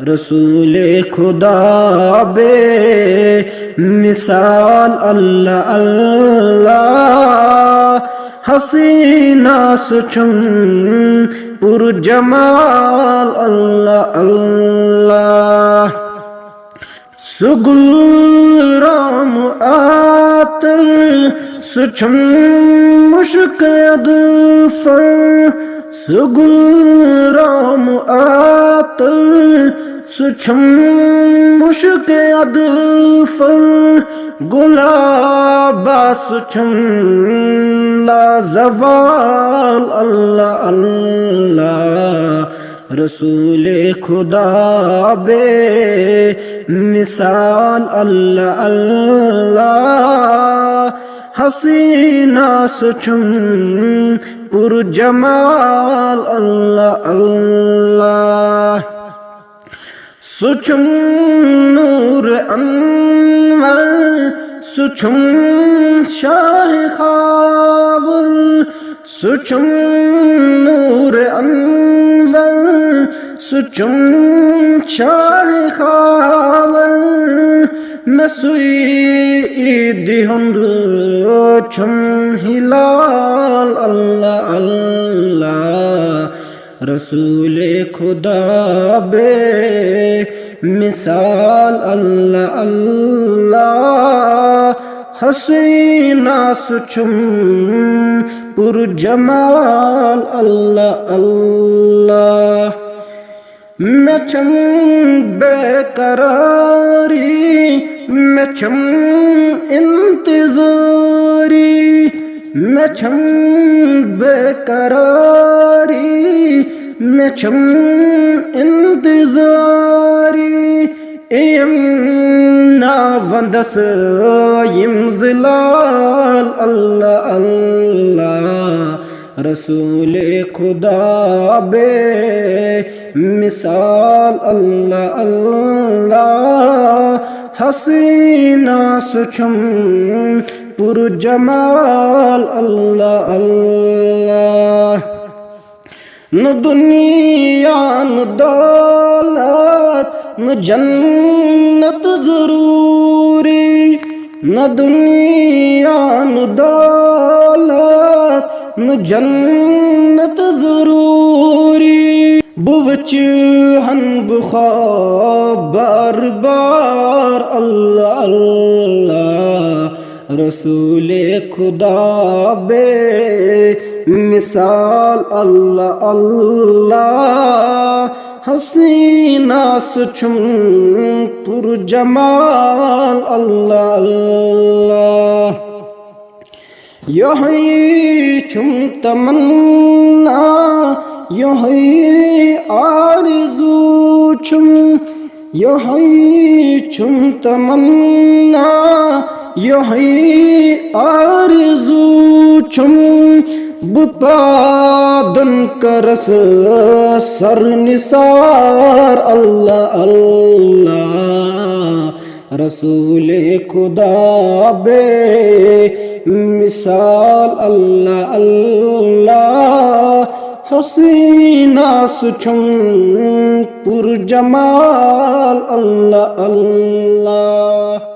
रसूले खुदा बे मिसाल अल्लाह अल्लाह हसीना सुचम पुरजमाल अल्लाह अल्लाह सुगुल राम आतर सुचम मुश्क अदफर सुगुल राम आतर सुचम मुश्क अदफर गुलाबा सुचम ला ज़वाल अल्लाह अल्लाह रसूले खुदा बे मिसाल अल्लाह अल्लाह हसीना सुचम पुरजमाल अल्लाह अल्लाह सुचम नूर अनवर सुचम शाह खावर सुचम नूर अनवर सुचम शाह खावर मसुई दिहुंद चम हिलाल अल्लाह अल्लाह रसूले खुदा बे मिसाल अल्लाह अल्लाह हसीना सुचम पुरजमाल अल्लाह अल्लाह मैं चम बेकरारी मैं चम इंतज़ारी मैं चम बेकरारी मैं चम इंतज़ारी ना वंदस यम ज़िलाल अल्लाह अल्लाह रसूले खुदा बे मिसाल अल्लाह अल्लाह हसीना सुचम पुरजमाल अल्लाह अल्लाह न दुनिया न दौलत न जन्नत ज़रूरी न दुनिया न दौलत न जन्नत ज़रूरी बुवच हन बुखा बार बार अल्लाह अल्लाह रसूले खुदा बे मिसाल अल्लाह अल्लाह हसीना सुचम पुरजमाल अल्लाह अल्लाह यही चुम तमन्ना यही आरज़ू चुम यही चुम तमन्ना यही आरज़ू चुम बुपादन करस सर निसार अल्लाह अल्लाह रसूले खुदा बे मिसाल अल्लाह अल्लाह हसीना सुचम पुरजमाल अल्लाह अल्लाह